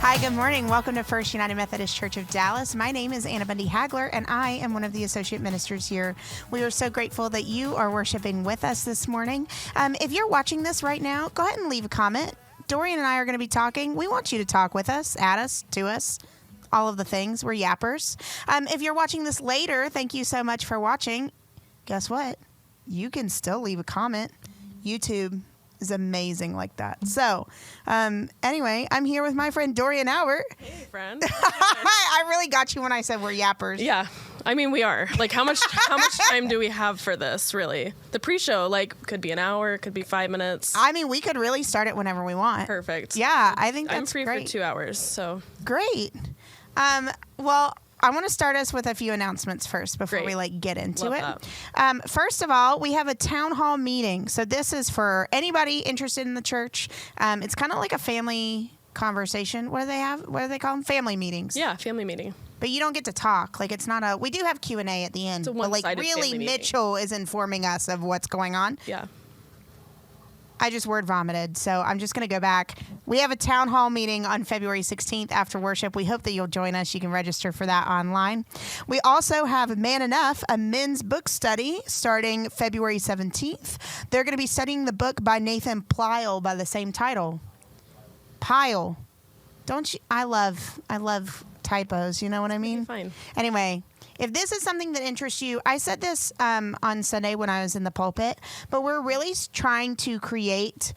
Hi, good morning. Welcome to First United Methodist Church of Dallas. My name is Anna Hagler, and I am one of the associate ministers here. We are so grateful that you are worshiping with us this morning. If you're watching this right now, go ahead and leave a comment. Dorian and I are going to be talking. We want you to talk with us, at us, to us, all of the things. We're yappers. If you're watching this later, thank you so much for watching. Guess what? You can still leave a comment. YouTube is amazing like that. So, anyway, I'm here with my friend Dorian Albert. Hey, friend. I really got you when I said we're yappers. Yeah, I mean we are. Like, how much time do we have for this? Really, the pre-show could be an hour, could be 5 minutes. I mean, we could really start it whenever we want. Perfect. Yeah, I think that's I'm free great. for 2 hours, so Great. Well, I want to start us with a few announcements first before we get into Love it. that. First of all, we have a town hall meeting. So this is for anybody interested in the church. It's kind of like a family conversation. What do they have? What do they call them? Family meetings. Yeah, family meeting. But you don't get to talk. It's not we do have Q&A at the end. It's a but one-sided really, family meeting. Mitchell is informing us of what's going on. Yeah. I just word vomited, so I'm just going to go back. We have a town hall meeting on February 16th after worship. We hope that you'll join us. You can register for that online. We also have Man Enough, a men's book study starting February 17th. They're going to be studying the book by Nathan Plyle by the same title. Pyle. Don't you? I love typos. You know what I mean? Fine. Anyway. If this is something that interests you, I said this on Sunday when I was in the pulpit, but we're really trying to create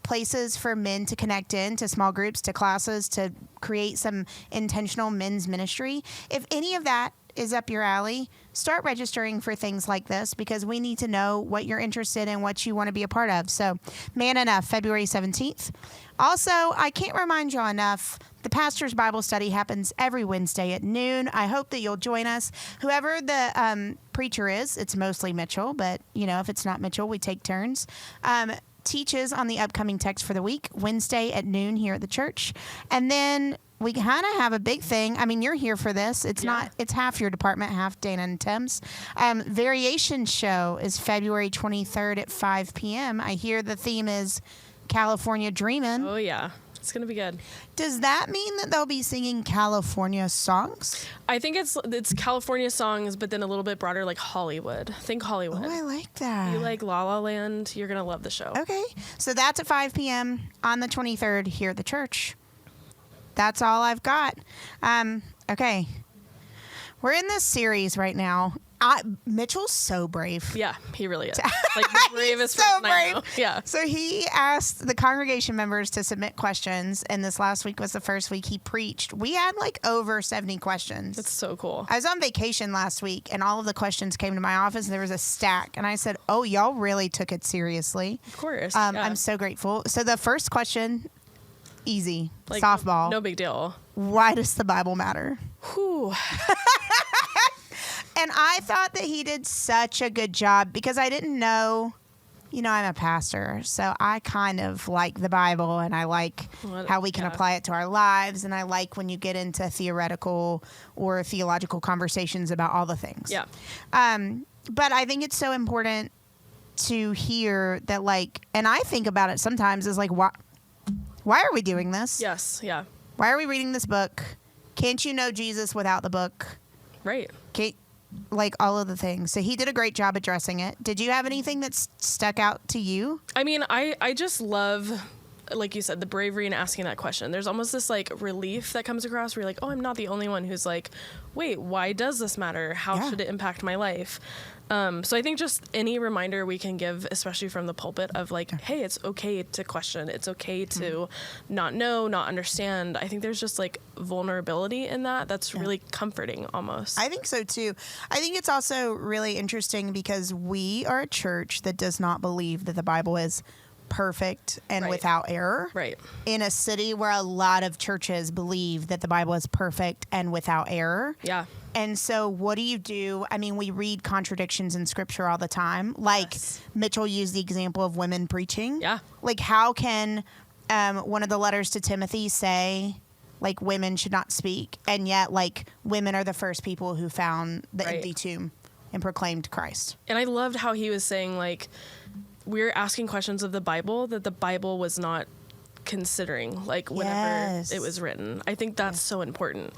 places for men to connect in, to small groups, to classes, to create some intentional men's ministry. If any of that is up your alley, start registering for things like this because we need to know what you're interested in, what you want to be a part of. So, Man Enough, February 17th. Also, I can't remind you enough, the Pastor's Bible Study happens every Wednesday at noon. I hope that you'll join us. Whoever the preacher is, it's mostly Mitchell, but, if it's not Mitchell, we take turns. Teaches on the upcoming text for the week, Wednesday at noon here at the church. And then we kind of have a big thing. I mean, you're here for this. It's it's half your department, half Dana and Tim's. Variation show is February 23rd at 5 p.m. I hear the theme is California Dreamin'. Oh, yeah. It's going to be good. Does that mean that they'll be singing California songs? I think it's California songs, but then a little bit broader, like Hollywood. Think Hollywood. Oh, I like that. You like La La Land, you're going to love the show. Okay. So that's at 5 p.m. on the 23rd here at the church. That's all I've got. Okay. We're in this series right now. Mitchell's so brave. Yeah, he really is. Like the bravest so person I know. brave. Yeah. So he asked the congregation members to submit questions, and this last week was the first week he preached. We had over 70 questions. That's so cool. I was on vacation last week, and all of the questions came to my office, and there was a stack. And I said, oh, y'all really took it seriously. Of course. I'm so grateful. So the first question, easy, softball. No big deal. Why does the Bible matter? Whew. And I thought that he did such a good job because I didn't know, I'm a pastor, so I kind of like the Bible and I like how we can apply it to our lives. And I like when you get into theoretical or theological conversations about all the things. Yeah. But I think it's so important to hear that, and I think about it sometimes as why are we doing this? Yes. Yeah. Why are we reading this book? Can't you know Jesus without the book? Right. All of the things. So he did a great job addressing it. Did you have anything that stuck out to you? I mean, I just love, like you said, the bravery in asking that question. There's almost this relief that comes across where you're like, oh, I'm not the only one who's wait, why does this matter? How should it impact my life? So I think just any reminder we can give, especially from the pulpit of hey, it's okay to question. It's okay to not know, not understand. I think there's just vulnerability in that. That's really comforting almost. I think so too. I think it's also really interesting because we are a church that does not believe that the Bible is perfect and without error. Right. In a city where a lot of churches believe that the Bible is perfect and without error. Yeah. And so what do? I mean, we read contradictions in scripture all the time. Mitchell used the example of women preaching. Yeah. How can one of the letters to Timothy say, women should not speak, and yet, women are the first people who found the empty tomb and proclaimed Christ. And I loved how he was saying, we're asking questions of the Bible that the Bible was not considering, like, whenever it was written. I think that's so important.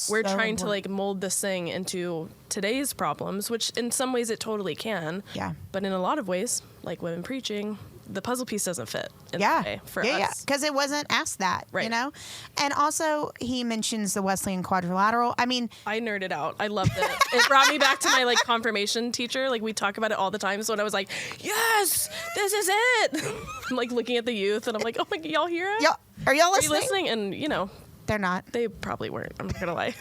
We're trying to, like, mold this thing into today's problems, which in some ways it totally can. Yeah. But in a lot of ways, like women preaching, the puzzle piece doesn't fit in that way for us. Yeah, because it wasn't asked that, right. you know? And also, he mentions the Wesleyan quadrilateral. I mean... I nerded out. I loved it. It brought me back to my, like, confirmation teacher. Like, we talk about it all the time. So when I was like, yes, this is it. I'm, like, looking at the youth, and I'm like, oh, my, y'all hear it? Are y'all listening? Are you listening? And, you know... They're not. They probably weren't. I'm not going to lie.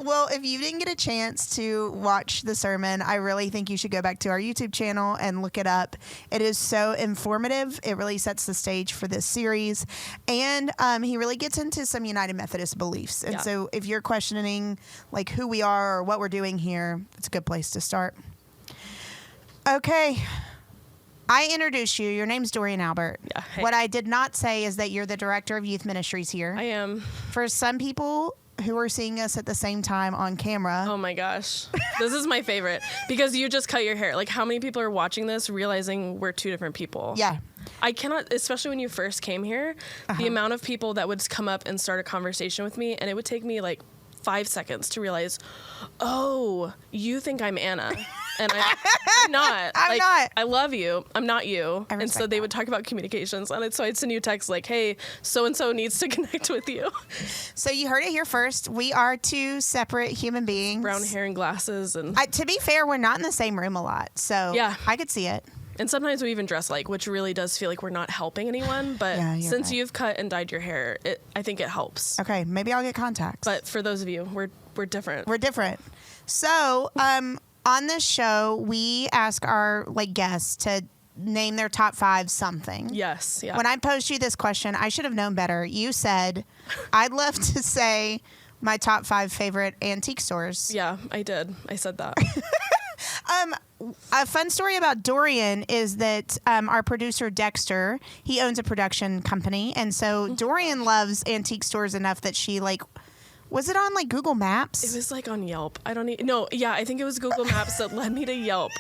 Well, if you didn't get a chance to watch the sermon, I really think you should go back to our YouTube channel and look it up. It is so informative. It really sets the stage for this series. And he really gets into some United Methodist beliefs. And so if you're questioning like who we are or what we're doing here, it's a good place to start. Okay. I introduced you. Your name's Dorian Albert. Yeah, hey. What I did not say is that you're the director of youth ministries here. I am. For some people who are seeing us at the same time on camera. Oh my gosh. This is my favorite because you just cut your hair. Like, how many people are watching this realizing we're two different people? Yeah. I cannot, especially when you first came here, the amount of people that would come up and start a conversation with me, and it would take me like 5 seconds to realize, oh, you think I'm Anna. And I'm not. I'm not. I love you. I'm not you. And so they would talk about communications on it. So I'd send you a text like, hey, so-and-so needs to connect with you. So you heard it here first. We are two separate human beings. Brown hair and glasses. And to be fair, we're not in the same room a lot. So yeah. I could see it. And sometimes we even dress like, which really does feel like we're not helping anyone. But since you've cut and dyed your hair, I think it helps. Okay, maybe I'll get contacts. But for those of you, we're different. We're different. So on this show, we ask our guests to name their top 5 something. Yes. Yeah. When I posed you this question, I should have known better. You said, I'd love to say my top 5 favorite antique stores. Yeah, I did. I said that. A fun story about Dorian is that our producer Dexter, he owns a production company, and so Dorian loves antique stores enough that she was it on Google Maps? It was on Yelp. I think it was Google Maps that led me to Yelp.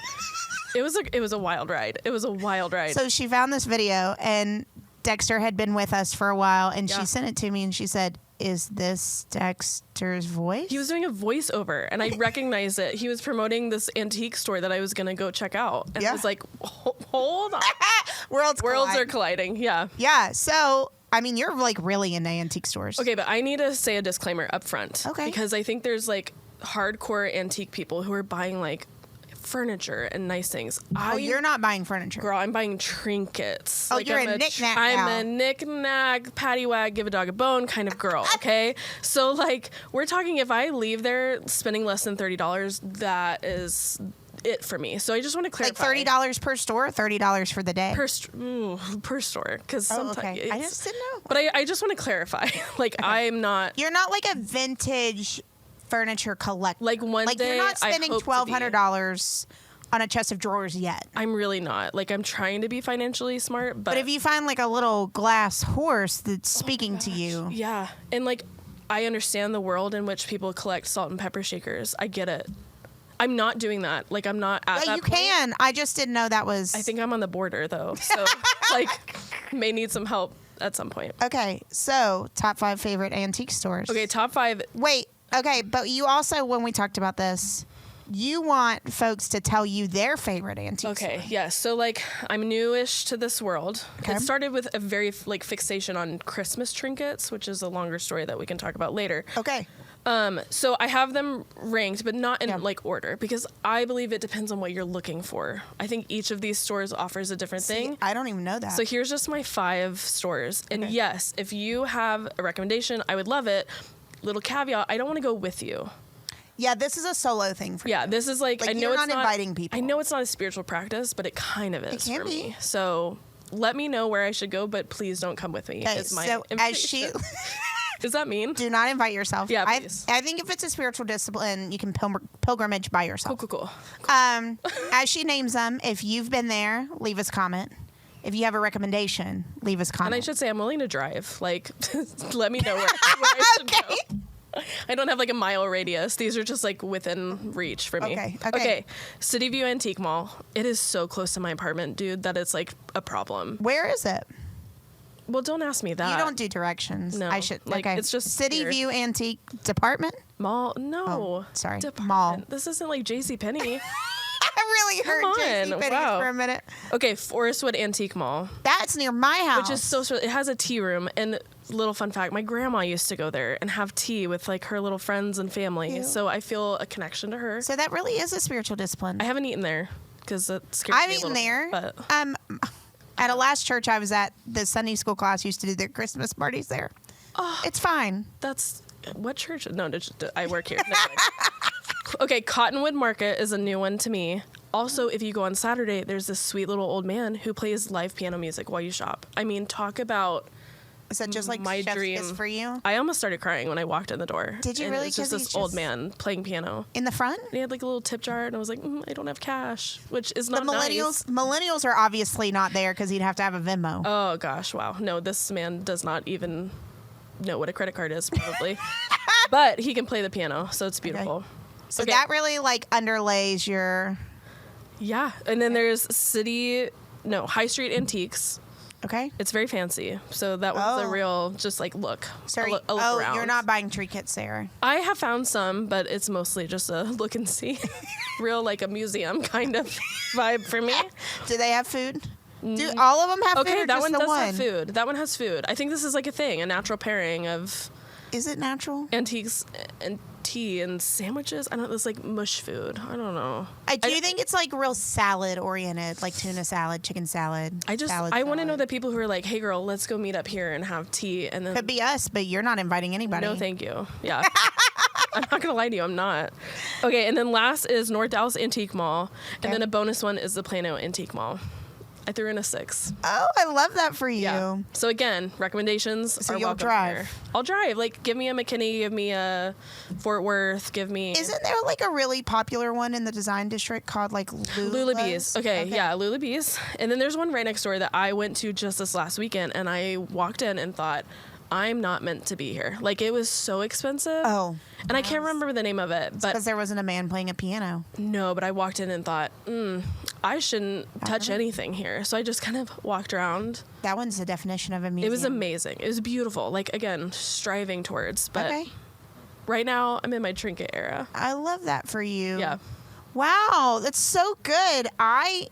It was a wild ride. It was a wild ride. So she found this video, and Dexter had been with us for a while, and she sent it to me, and she said, is this Dexter's voice? He was doing a voiceover, and I recognized it. He was promoting this antique store that I was going to go check out. And I was like, hold on. Worlds are colliding. Yeah. Yeah. So, I mean, you're really into antique stores. Okay, but I need to say a disclaimer up front. Okay. Because I think there's hardcore antique people who are buying furniture and nice things. You're not buying furniture. Girl, I'm buying trinkets. Oh, you're a knick-knack I'm a knick-knack, paddywhack, give a dog a bone kind of girl, okay? So, we're talking if I leave there spending less than $30, that is it for me. So I just want to clarify. $30 per store, $30 for the day? Per store. Because sometimes... Okay. I just didn't know. But I just want to clarify. I'm not... You're not a vintage... furniture collector. One day, you're not spending $1,200 on a chest of drawers yet. I'm really not. I'm trying to be financially smart, but if you find a little glass horse that's speaking to you, yeah, and I understand the world in which people collect salt and pepper shakers. I get it. I'm not doing that. I'm not at that you point. can. I just didn't know that was. I think I'm on the border though, so may need some help at some point. Okay, so top 5 favorite antique stores. Okay, top 5. Wait. Okay, but you also, when we talked about this, you want folks to tell you their favorite antique store. Okay, yes. So, I'm newish to this world. Okay. It started with a very, fixation on Christmas trinkets, which is a longer story that we can talk about later. Okay. So I have them ranked, but not in order, because I believe it depends on what you're looking for. I think each of these stores offers a different thing. I don't even know that. So here's just my 5 stores. And yes, if you have a recommendation, I would love it. Little caveat, I don't want to go with you. Yeah, this is a solo thing for you. Yeah, this is I know you're it's not inviting people. I know it's not a spiritual practice, but it kind of is for me. So let me know where I should go, but please don't come with me. Okay, so as she... Does that mean? Do not invite yourself. Yeah, please. I think if it's a spiritual discipline, you can pilgrimage by yourself. Cool. As she names them, if you've been there, leave us a comment. If you have a recommendation, leave us a comment. And I should say I'm willing to drive. Let me know where I should go. I don't have a mile radius. These are just within reach for me. Okay. City View Antique Mall. It is so close to my apartment, dude, that it's a problem. Where is it? Well, don't ask me that. You don't do directions. No. I should. Like, okay. it's just City here. View Antique Department. Mall? No. Oh, sorry. Department. Mall. This isn't like JCPenney. I really heard Come on. JCPenney's Wow. for a minute. Okay, Forestwood Antique Mall, That's near my house. which is so it has a tea room. And little fun fact, my grandma used to go there and have tea with like her little friends and family. Cute. So I feel a connection to her. So that really is a spiritual discipline. I haven't eaten there because it scares I've me a eaten little there. bit, but At a last church I was at, the Sunday school class used to do their Christmas parties there. It's fine. that's what church? No, I work here. Never mind. Okay, Cottonwood Market is a new one to me. Also, if you go on Saturday, there's this sweet little old man who plays live piano music while you shop. I mean, talk about Is that just like my chef's dream kiss for you? I almost started crying when I walked in the door. Did you And really? It's just 'Cause this he's old just- man playing piano. In the front? And he had like a little tip jar, and I was like, I don't have cash, which is The not millennials nice. millennials are obviously not there because he'd have to have a Venmo. Oh gosh, wow. No, this man does not even know what a credit card is, probably. But he can play the piano, so it's beautiful. So Okay. that really like underlays your Yeah, and then there's High Street Antiques. okay. It's very fancy, so that was a Oh. real just like look. Sorry. A look around. You're not buying tree kits there. I have found some, but it's mostly just a look and see. Real like a museum kind of vibe for me. Do they have food? Do all of them have food? Okay, Or that just one the does one? have food. That one has food. I think this is like a thing, a natural pairing of Is it natural? antiques and tea and sandwiches. I don't. It's like mush food. I don't know. I do think it's like real salad oriented, like tuna salad, chicken salad. I want to know the people who are like, hey girl, let's go meet up here and have tea, and then Could be us, but you're not inviting anybody. no, thank you. Yeah. I'm not gonna lie to you, I'm not. Okay, and then last is North Dallas Antique Mall, and Okay. then a bonus one is the Plano Antique Mall. I threw in a 6. Oh, I love that for you. Yeah. So again, recommendations So are you'll welcome drive? here. I'll drive. Like, give me a McKinney, give me a Fort Worth, give me Isn't there like a really popular one in the design district called like Lulabee's. Okay, yeah, Lulabee's. And then there's one right next door that I went to just this last weekend, and I walked in and thought, I'm not meant to be here. Like, it was so expensive. Oh. And I can't remember the name of it, but Because there wasn't a man playing a piano. no, but I walked in and thought, I shouldn't touch anything here. So I just kind of walked around. That one's the definition of a museum. It was amazing. It was beautiful. Like, again, striving towards. But Okay. right now, I'm in my trinket era. I love that for you. Yeah. Wow, that's so good. I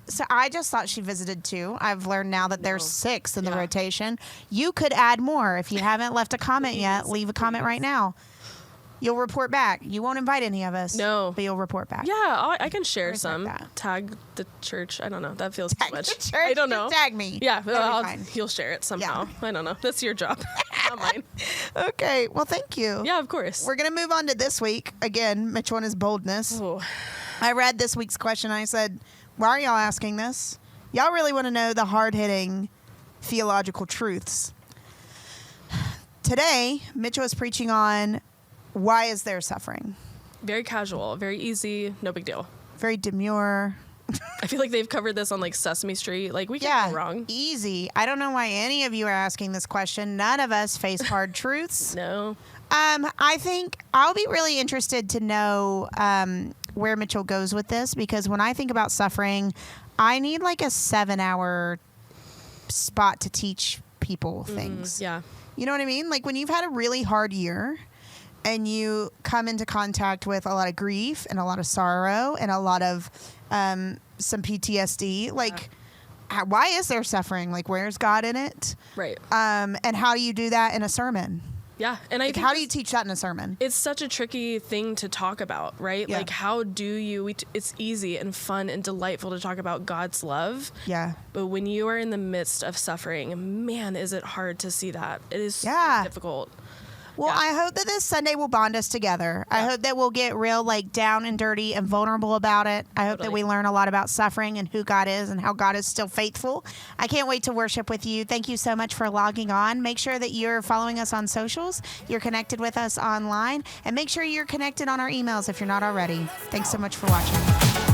just thought she visited 2. I've learned now that there's 6 in the Yeah. rotation. You could add more. If you haven't left a comment yet, leave a comment right now. You'll report back. You won't invite any of us. No. But you'll report back. Yeah, I can share Respect some. that. Tag the church. I don't know. That feels Tag too much. the church. I don't Just know. tag me. Yeah, That'll be fine. you'll share it somehow. Yeah. I don't know. That's your job, not mine. Okay. Well, thank you. Yeah, of course. We're going to move on to this week. Again, Mitchell and his boldness. Oh, I read this week's question. I said, why are y'all asking this? Y'all really want to know the hard-hitting theological truths. Today, Mitchell is preaching on why is there suffering? very casual, very easy, no big deal. Very demure. I feel like they've covered this on like Sesame Street. Like, we can't go wrong. Easy. I don't know why any of you are asking this question. None of us face hard truths. No. I think I'll be really interested to know where Mitchell goes with this, because when I think about suffering, I need like a 7-hour spot to teach people things. Yeah. You know what I mean? Like when you've had a really hard year and you come into contact with a lot of grief and a lot of sorrow and a lot of some PTSD, like why is there suffering? Like where's God in it? Right. And how do you do that in a sermon? Yeah. And I Like, think how do you teach that in a sermon? it's such a tricky thing to talk about, right? Yeah. Like, how do you, it's easy and fun and delightful to talk about God's love. Yeah. But when you are in the midst of suffering, man, is it hard to see that. It is Yeah. so difficult. Well, Yeah. I hope that this Sunday will bond us together. I hope that we'll get real, like, down and dirty and vulnerable about it. I hope that Totally. we learn a lot about suffering and who God is and how God is still faithful. I can't wait to worship with you. Thank you so much for logging on. Make sure that you're following us on socials, you're connected with us online, and make sure you're connected on our emails if you're not already. Thanks so much for watching.